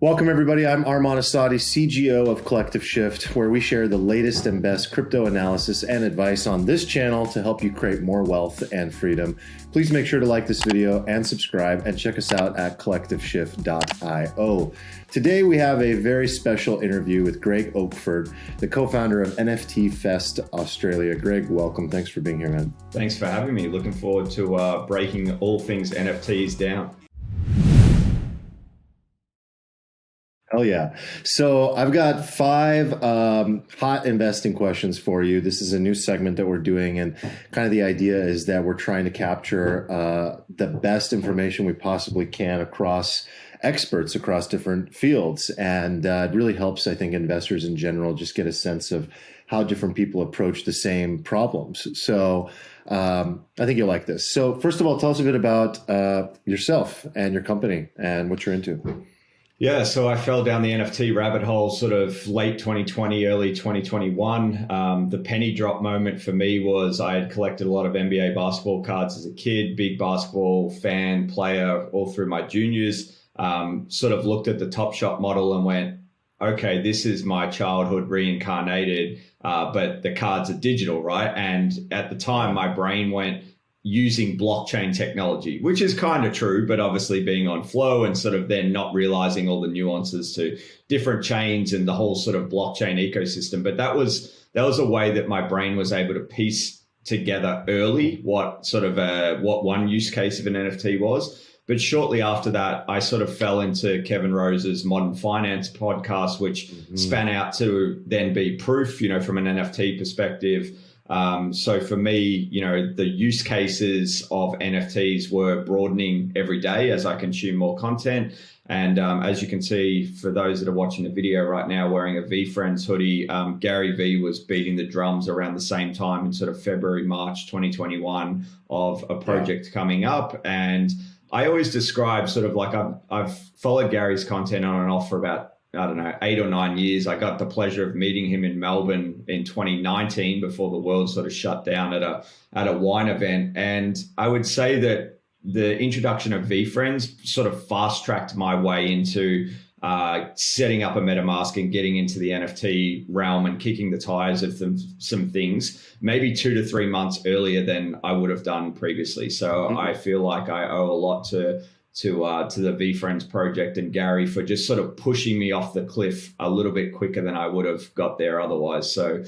Welcome, everybody. I'm Arman Asadi, CGO of Collective Shift, where we share the latest and best crypto analysis and advice on this channel to help you create more wealth and freedom. Please make sure to like this video and subscribe, and check us out at collectiveshift.io. Today, we have a very special interview with Greg Oakford, the co-founder of NFT Fest Australia. Greg, welcome. Thanks for being here, man. Thanks for having me. Looking forward to breaking all things NFTs down. Oh yeah. So I've got five hot investing questions for you. This is a new segment that we're doing, and kind of the idea is that we're trying to capture the best information we possibly can across experts across different fields. And it really helps, I think, investors in general just get a sense of how different people approach the same problems. So I think you'll like this. So first of all, tell us a bit about yourself and your company and what you're into. Yeah, so I fell down the NFT rabbit hole sort of late 2020, early 2021. The penny drop moment for me was I had collected a lot of NBA basketball cards as a kid, big basketball fan, player all through my juniors. Sort of looked at the Top Shot model and went, okay, this is my childhood reincarnated, but the cards are digital, right? And at the time, my brain went, using blockchain technology, which is kind of true, but obviously being on flow and sort of then not realizing all the nuances to different chains and the whole sort of blockchain ecosystem. But that was a way that my brain was able to piece together early what one use case of an NFT was. But shortly after that, I sort of fell into Kevin Rose's Modern Finance podcast, which span out to then be Proof, from an NFT perspective. So for me, the use cases of NFTs were broadening every day as I consume more content. And as you can see, for those that are watching the video right now, wearing a VeeFriends hoodie, Gary Vee was beating the drums around the same time in sort of February, March 2021 of a project coming up. And I always describe sort of like I've followed Gary's content on and off for about 8 or 9 years. I got the pleasure of meeting him in Melbourne in 2019 before the world sort of shut down at a wine event. And I would say that the introduction of VeeFriends sort of fast tracked my way into setting up a MetaMask and getting into the NFT realm and kicking the tires of some things, maybe 2 to 3 months earlier than I would have done previously. So I feel like I owe a lot to the VeeFriends project and Gary for just sort of pushing me off the cliff a little bit quicker than I would have got there otherwise. So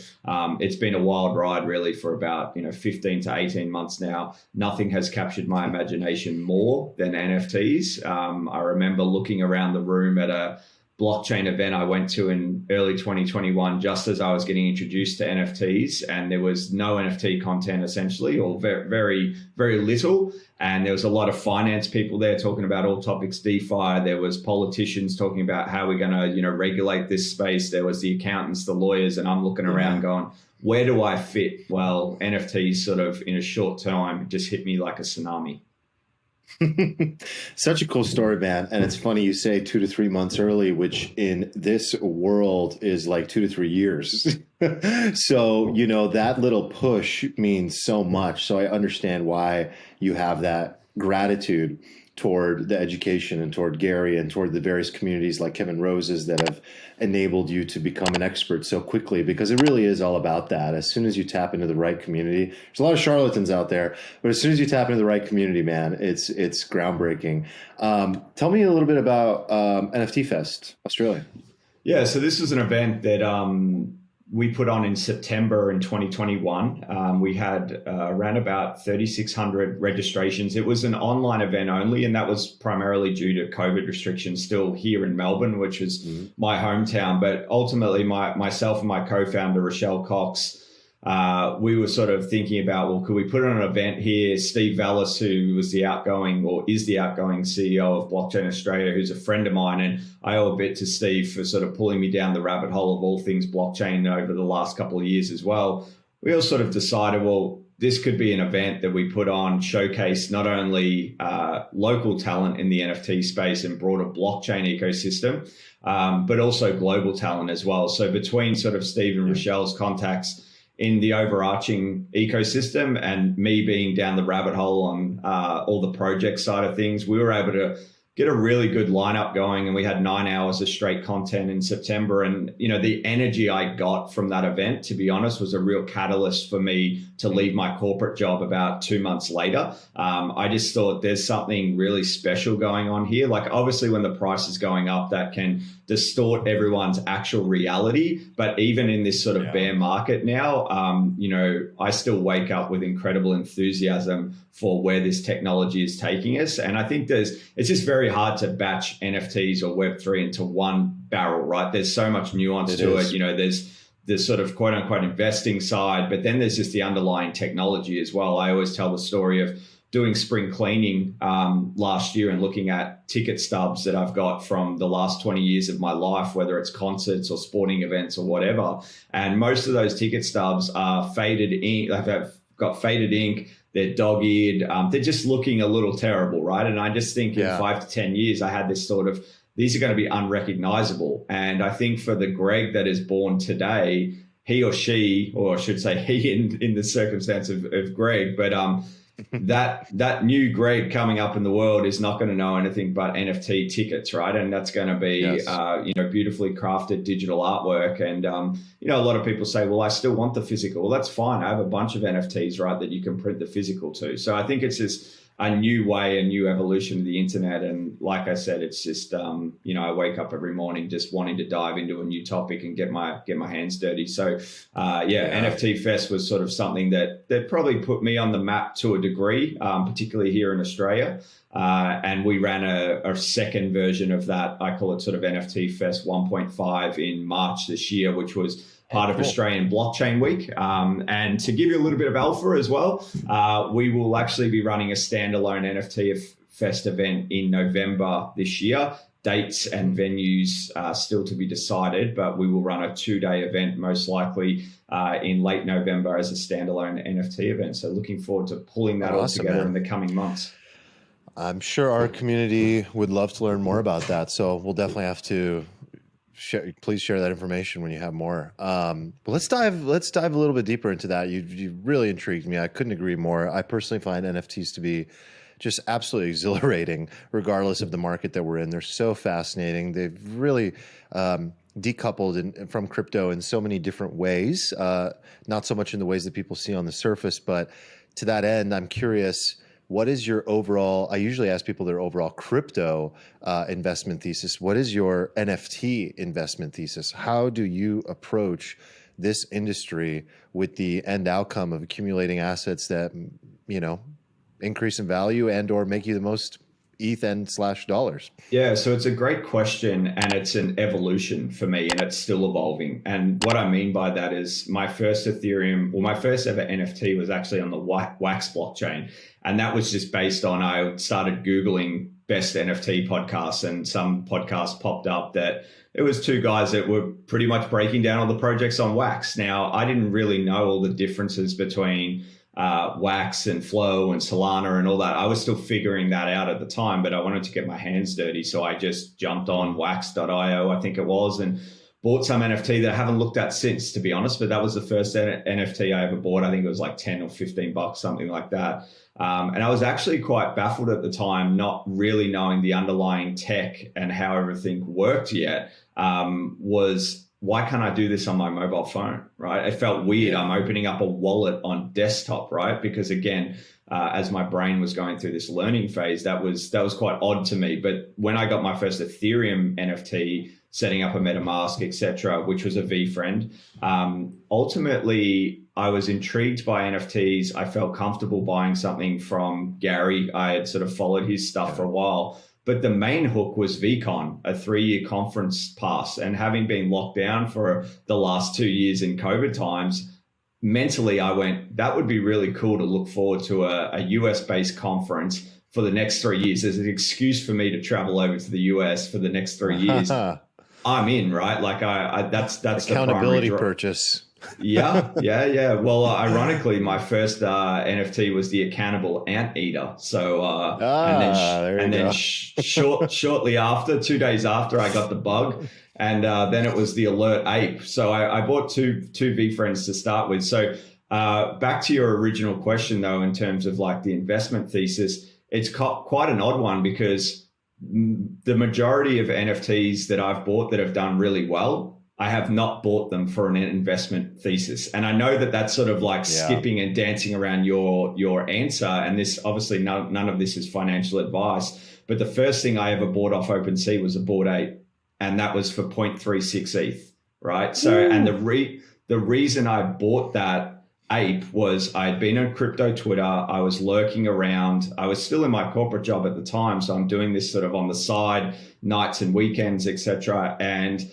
it's been a wild ride really for about 15 to 18 months now. Nothing has captured my imagination more than NFTs. I remember looking around the room at a blockchain event I went to in early 2021, just as I was getting introduced to NFTs, and there was no NFT content essentially, or very, very, very little. And there was a lot of finance people there talking about all topics DeFi. There was politicians talking about how we're going to, regulate this space. There was the accountants, the lawyers, and I'm looking around going, where do I fit? Well, NFTs sort of in a short time just hit me like a tsunami. Such a cool story, man. And it's funny you say 2 to 3 months early, which in this world is like 2 to 3 years. So, that little push means so much. So I understand why you have that gratitude toward the education and toward Gary and toward the various communities like Kevin Rose's that have enabled you to become an expert so quickly, because it really is all about that. As soon as you tap into the right community, there's a lot of charlatans out there, but as soon as you tap into the right community, man, it's groundbreaking. Tell me a little bit about NFT Fest Australia. Yeah, so this was an event that we put on in September in 2021. We had around about 3,600 registrations. It was an online event only, and that was primarily due to COVID restrictions still here in Melbourne, which is my hometown. But ultimately, myself and my co-founder, Rochelle Cox, we were sort of thinking about, well, could we put on an event here? Steve Vallis, who was the outgoing CEO of Blockchain Australia, who's a friend of mine, and I owe a bit to Steve for sort of pulling me down the rabbit hole of all things blockchain over the last couple of years as well. We all sort of decided, well, this could be an event that we put on, showcase not only local talent in the NFT space and broader blockchain ecosystem, but also global talent as well. So between sort of Steve and Rochelle's contacts in the overarching ecosystem and me being down the rabbit hole on all the project side of things, we were able to get a really good lineup going. And we had 9 hours of straight content in September. And, the energy I got from that event, to be honest, was a real catalyst for me to leave my corporate job about 2 months later. I just thought there's something really special going on here. Like, obviously, when the price is going up, that can distort everyone's actual reality. But even in this sort of bear market now, I still wake up with incredible enthusiasm for where this technology is taking us. And I think it's just very hard to batch NFTs or Web3 into one barrel, right? There's so much nuance to it. There's sort of quote unquote investing side, but then there's just the underlying technology as well. I always tell the story of doing spring cleaning last year and looking at ticket stubs that I've got from the last 20 years of my life, whether it's concerts or sporting events or whatever. And most of those ticket stubs are faded ink. They've got faded ink. They're dog-eared. They're just looking a little terrible, right? And I just think in 5 to 10 years, I had this sort of, these are going to be unrecognizable. And I think for the Greg that is born today, he or she, or I should say he in the circumstance of Greg, but that new Greg coming up in the world is not going to know anything but NFT tickets, right? And that's going to be, beautifully crafted digital artwork. And, a lot of people say, well, I still want the physical. Well, that's fine. I have a bunch of NFTs, right, that you can print the physical to. So I think it's just a new way, a new evolution of the internet. And like I said, it's just, I wake up every morning just wanting to dive into a new topic and get my hands dirty. So, NFT Fest was sort of something that probably put me on the map to a degree, particularly here in Australia. And we ran a second version of that. I call it sort of NFT Fest 1.5 in March this year, which was part of Australian Blockchain Week. And to give you a little bit of alpha as well, we will actually be running a standalone NFT Fest event in November this year. Dates and venues are still to be decided, but we will run a 2-day event, most likely in late November as a standalone NFT event. So looking forward to pulling that all together in the coming months. I'm sure our community would love to learn more about that. So we'll definitely have to please share that information when you have more. But let's dive a little bit deeper into that. You really intrigued me. I couldn't agree more. I personally find NFTs to be just absolutely exhilarating, regardless of the market that we're in. They're so fascinating. They've really decoupled from crypto in so many different ways, not so much in the ways that people see on the surface. But to that end, I'm curious, what is your overall, I usually ask people their overall crypto investment thesis. What is your NFT investment thesis? How do you approach this industry with the end outcome of accumulating assets that, increase in value and or make you the most ETH and /dollars? Yeah, so it's a great question, and it's an evolution for me, and it's still evolving. And what I mean by that is my first Ethereum, my first ever NFT was actually on the Wax blockchain. And that was just based on, I started Googling best NFT podcasts, and some podcast popped up that it was 2 guys that were pretty much breaking down all the projects on Wax. Now, I didn't really know all the differences between Wax and Flow and Solana and all that. I was still figuring that out at the time, but I wanted to get my hands dirty. So I just jumped on wax.io, I think it was, and bought some NFT that I haven't looked at since, to be honest. But that was the first NFT I ever bought. I think it was like 10 or 15 bucks, something like that. And I was actually quite baffled at the time, not really knowing the underlying tech and how everything worked yet, was why can't I do this on my mobile phone, right? It felt weird. I'm opening up a wallet on desktop, right? Because again, as my brain was going through this learning phase, that was quite odd to me. But when I got my first Ethereum NFT, setting up a MetaMask, etc., which was a VFriend, ultimately I was intrigued by NFTs. I felt comfortable buying something from Gary. I had sort of followed his stuff for a while. But the main hook was VCon, a 3-year conference pass. And having been locked down for the last 2 years in COVID times, mentally I went, that would be really cool to look forward to a US-based conference for the next 3 years. There's an excuse for me to travel over to the US for the next 3 years. I'm in, right? Like that's accountability purchase. Yeah. Well, ironically, my first NFT was the Accountable Anteater. So, shortly after, 2 days after, I got the bug, and then it was the Alert Ape. So I bought two VFriends to start with. So back to your original question, though, in terms of like the investment thesis, it's quite an odd one because the majority of NFTs that I've bought that have done really well, I have not bought them for an investment thesis. And I know that that's sort of like skipping and dancing around your answer. And this, obviously, none of this is financial advice. But the first thing I ever bought off OpenSea was a Bored Ape, and that was for 0.36 ETH, right? So, and the reason I bought that ape was I'd been on crypto Twitter. I was lurking around. I was still in my corporate job at the time, so I'm doing this sort of on the side, nights and weekends, etc. And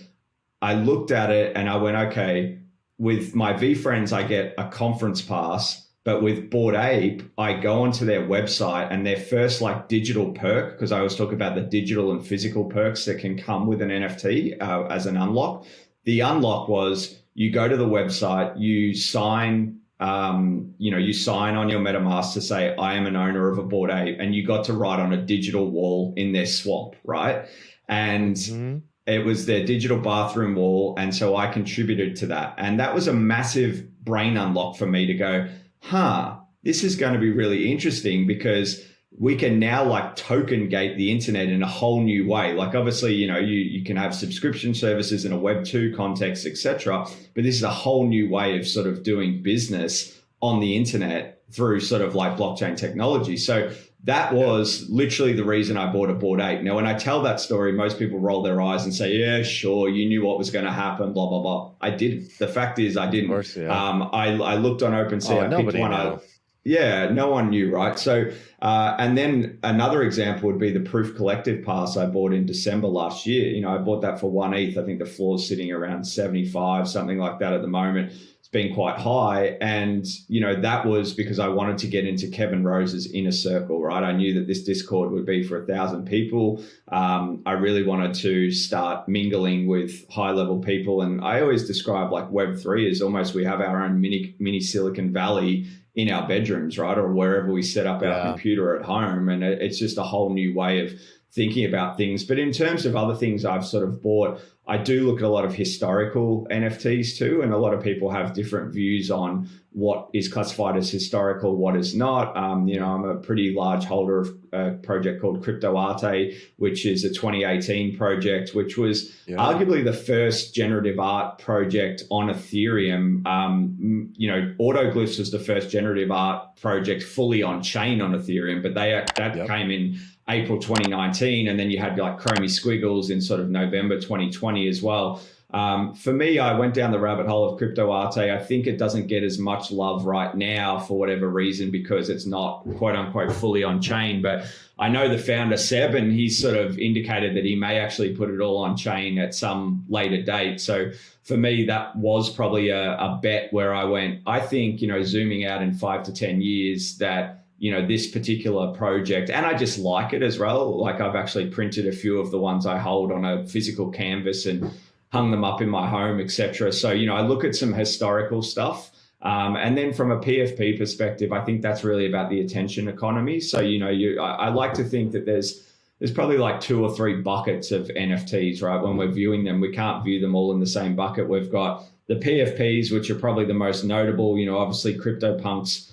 I looked at it and I went, okay, with my V friends, I get a conference pass, but with Bored Ape, I go onto their website and their first like digital perk, because I always talk about the digital and physical perks that can come with an NFT as an unlock. The unlock was you go to the website, you sign. You sign on your MetaMask to say, I am an owner of a Bored Ape, and you got to write on a digital wall in their swamp, right? And it was their digital bathroom wall. And so I contributed to that. And that was a massive brain unlock for me to go, this is going to be really interesting, because we can now like token gate the internet in a whole new way. Like obviously, you can have subscription services in a Web 2 context, etc. But this is a whole new way of sort of doing business on the internet through sort of like blockchain technology. So that was literally the reason I bought a Bored Ape. Now, when I tell that story, most people roll their eyes and say, yeah, sure, you knew what was going to happen, blah, blah, blah. I didn't. The fact is I didn't. Of course, yeah. I looked on OpenSea. I picked one. Yeah, no one knew, right? So, and then another example would be the Proof Collective Pass I bought in December last year. I bought that for 1 ETH. I think the floor is sitting around 75, something like that at the moment. It's been quite high. And, that was because I wanted to get into Kevin Rose's inner circle, right? I knew that this Discord would be for 1,000 people. I really wanted to start mingling with high-level people. And I always describe like Web3 as almost we have our own mini Silicon Valley in our bedrooms, right? Or wherever we set up our computer at home. And it's just a whole new way of thinking about things. But in terms of other things I've sort of bought, I do look at a lot of historical NFTs too. And a lot of people have different views on what is classified as historical, what is not. I'm a pretty large holder of a project called Crypto Arte, which is a 2018 project, which was arguably the first generative art project on Ethereum. Autoglyphs was the first generative art project fully on chain on Ethereum, but that came in April 2019, and then you had like Chromie Squiggles in sort of November 2020 as well. For me, I went down the rabbit hole of Crypto Arte. I think it doesn't get as much love right now for whatever reason, because it's not quote unquote fully on chain. But I know the founder, Seb, and he's sort of indicated that he may actually put it all on chain at some later date. So for me, that was probably a bet where I went, I think, zooming out in 5 to 10 years that, this particular project, and I just like it as well. Like I've actually printed a few of the ones I hold on a physical canvas and hung them up in my home, etc. So, I look at some historical stuff. And then from a PFP perspective, I think that's really about the attention economy. So, I like to think that there's probably like 2 or 3 buckets of NFTs, right? When we're viewing them, we can't view them all in the same bucket. We've got the PFPs, which are probably the most notable. Obviously CryptoPunks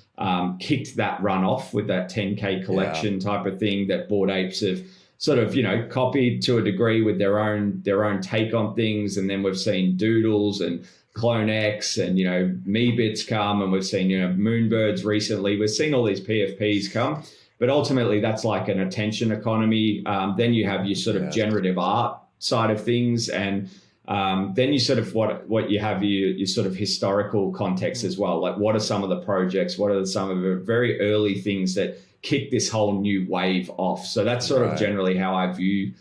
kicked that run off with that 10K collection type of thing that Bored Apes have sort of, copied to a degree with their own take on things. And then we've seen Doodles and Clone X and, Meebits come, and we've seen, Moonbirds recently. We've seen all these PFPs come, but ultimately that's like an attention economy. Then you have your sort of generative art side of things, and then you sort of what you have your sort of historical context as well. Like what are some of the projects? What are some of the very early things that kick this whole new wave off? So that's sort of generally how I view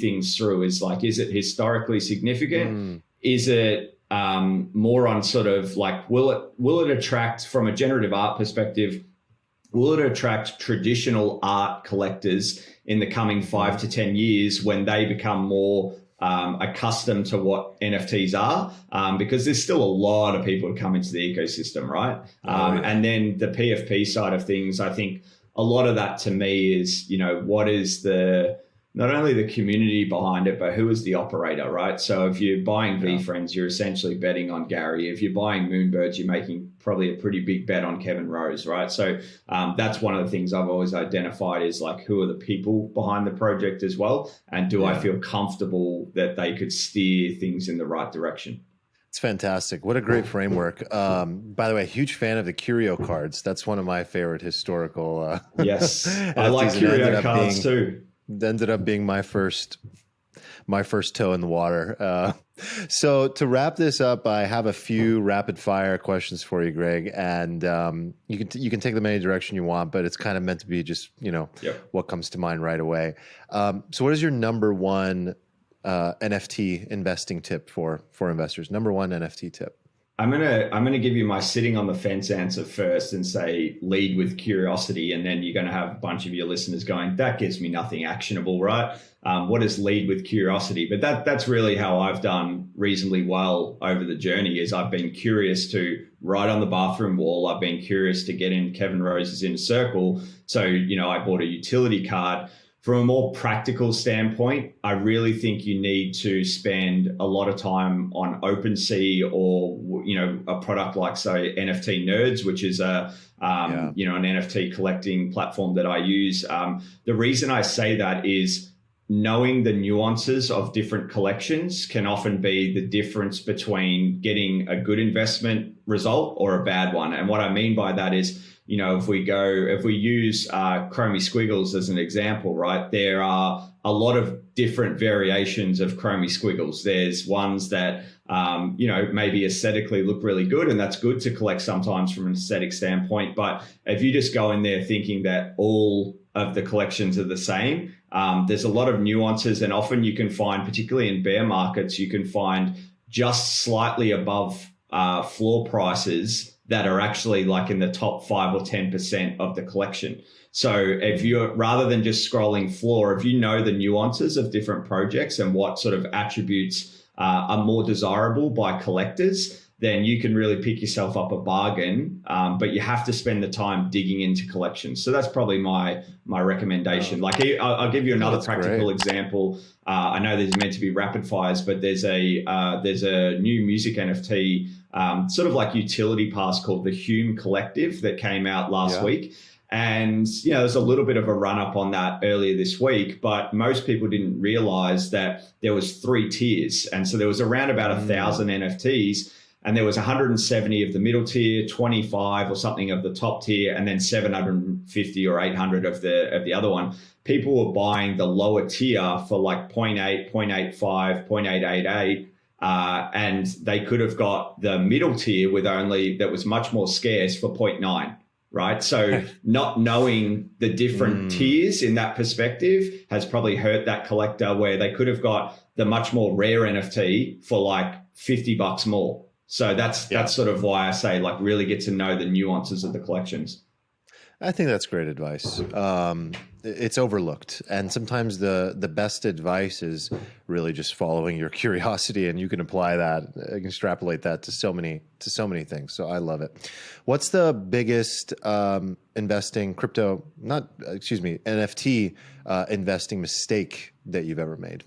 things through, is like, is it historically significant? Is it more on sort of like, will it attract, from a generative art perspective, will it attract traditional art collectors in the coming 5 to 10 years when they become more accustomed to what NFTs are, because there's still a lot of people to come into the ecosystem, right? And then the PFP side of things, I think a lot of that to me is, what is the not only the community behind it, but who is the operator, right? So if you're buying VFriends, you're essentially betting on Gary. If you're buying Moonbirds, you're making probably a pretty big bet on Kevin Rose, right? So that's one of the things I've always identified is like, who are the people behind the project as well? And do I feel comfortable that they could steer things in the right direction? It's fantastic. What a great framework. By the way, huge fan of the curio cards. That's one of my favorite historical. Yes, I like curio cards too. Ended up being my first toe in the water. So to wrap this up, I have a few rapid fire questions for you, Greg, and you can take them any direction you want, but it's kind of meant to be just what comes to mind right away. So what is your number one NFT investing tip for investors? Number one NFT tip. I'm gonna give you my sitting on the fence answer first and say lead with curiosity, and then you're gonna have a bunch of your listeners going, that gives me nothing actionable, right? What is lead with curiosity? But that's really how I've done reasonably well over the journey. Is I've been curious to write on the bathroom wall. I've been curious to get in Kevin Rose's inner circle. So I bought a utility card. From a more practical standpoint, I really think you need to spend a lot of time on OpenSea or, a product like, say, NFT Nerds, which is an NFT collecting platform that I use. The reason I say that is knowing the nuances of different collections can often be the difference between getting a good investment result or a bad one. And what I mean by that is, if we use Chromie Squiggles as an example, right, there are a lot of different variations of Chromie Squiggles. There's ones that, maybe aesthetically look really good, and that's good to collect sometimes from an aesthetic standpoint. But if you just go in there thinking that all of the collections are the same, there's a lot of nuances, and often you can find, particularly in bear markets, you can find just slightly above floor prices that are actually like in the top 5 or 10% of the collection. So if you're, rather than just scrolling floor, if you know the nuances of different projects and what sort of attributes are more desirable by collectors, then you can really pick yourself up a bargain. But you have to spend the time digging into collections. So that's probably my recommendation. Like I'll give you another practical example. I know there's meant to be rapid fires, but there's a new music NFT, sort of like utility pass called the Hume Collective that came out last week. And, there's a little bit of a run up on that earlier this week, but most people didn't realize that there was 3 tiers. And so there was around about 1,000 NFTs, and there was 170 of the middle tier, 25 or something of the top tier, and then 750 or 800 of the other one. People were buying the lower tier for like 0.8, 0.85, 0.888. And they could have got the middle tier that was much more scarce for 0.9, right? So not knowing the different tiers in that perspective has probably hurt that collector, where they could have got the much more rare NFT for like $50 more. So that's sort of why I say, like, really get to know the nuances of the collections. I think that's great advice. It's overlooked, and sometimes the best advice is really just following your curiosity, and you can apply that, extrapolate that to so many things. So I love it. What's the biggest NFT investing mistake that you've ever made?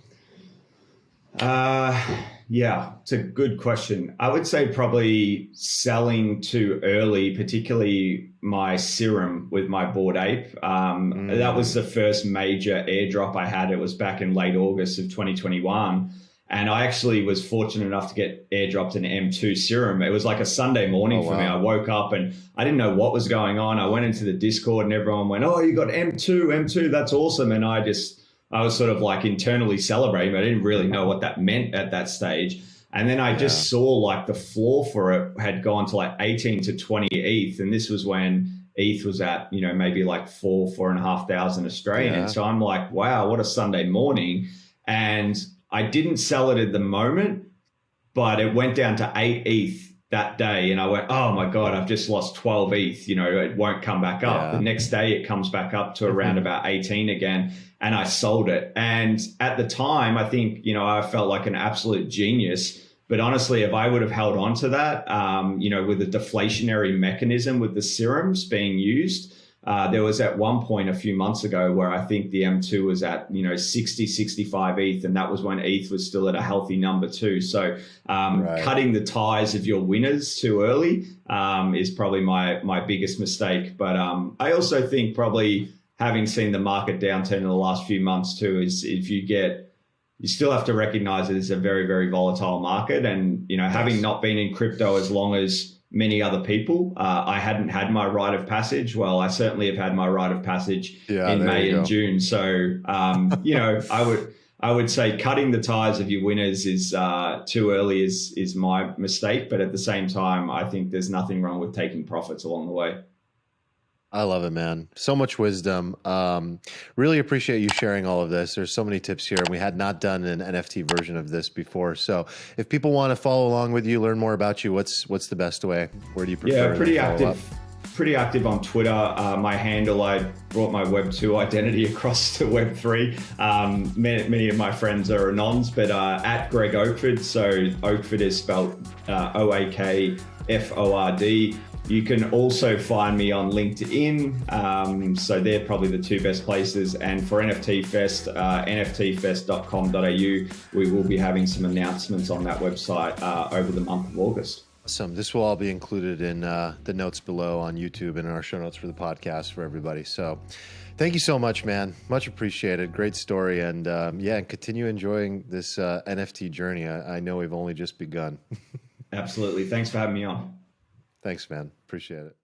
It's a good question. I would say probably selling too early, particularly my serum with my Bored Ape. That was the first major airdrop I had. It was back in late August of 2021. And I actually was fortunate enough to get airdropped an M2 serum. It was like a Sunday morning for me. I woke up and I didn't know what was going on. I went into the Discord and everyone went, "Oh, you got M2, that's awesome." And I was sort of like internally celebrating, but I didn't really know what that meant at that stage. And then I just saw like the floor for it had gone to like 18 to 20 ETH. And this was when ETH was at, maybe like 4,500 Australian. And so I'm like, wow, what a Sunday morning. And I didn't sell it at the moment, but it went down to 8 ETH that day. And I went, oh my God, I've just lost 12 ETH. It won't come back up. The next day it comes back up to around about 18 again. And I sold it. And at the time, I think, I felt like an absolute genius. But honestly, if I would have held on to that, with a deflationary mechanism with the serums being used, There was at one point a few months ago where I think the M2 was at, 60, 65 ETH, and that was when ETH was still at a healthy number too. So cutting the ties of your winners too early is probably my biggest mistake. But I also think probably having seen the market downturn in the last few months too, is if you still have to recognize it is a very, very volatile market. And, having not been in crypto as long as many other people, I hadn't had my rite of passage. Well, I certainly have had my rite of passage in May and June. So, I would say cutting the ties of your winners is too early is my mistake. But at the same time, I think there's nothing wrong with taking profits along the way. I love it, man. So much wisdom. Really appreciate you sharing all of this. There's so many tips here, and we had not done an NFT version of this before. So if people want to follow along with you, learn more about you, what's the best way? Where do you prefer? Yeah, pretty active on Twitter. My handle, I brought my Web 2 identity across to Web 3. Many of my friends are anons, but at Greg Oakford. So Oakford is spelled Oakford. You can also find me on LinkedIn. So they're probably the two best places. And for NFT Fest, nftfest.com.au, we will be having some announcements on that website over the month of August. Awesome. This will all be included in the notes below on YouTube and in our show notes for the podcast for everybody. So thank you so much, man. Much appreciated. Great story. And and continue enjoying this NFT journey. I know we've only just begun. Absolutely. Thanks for having me on. Thanks, man. Appreciate it.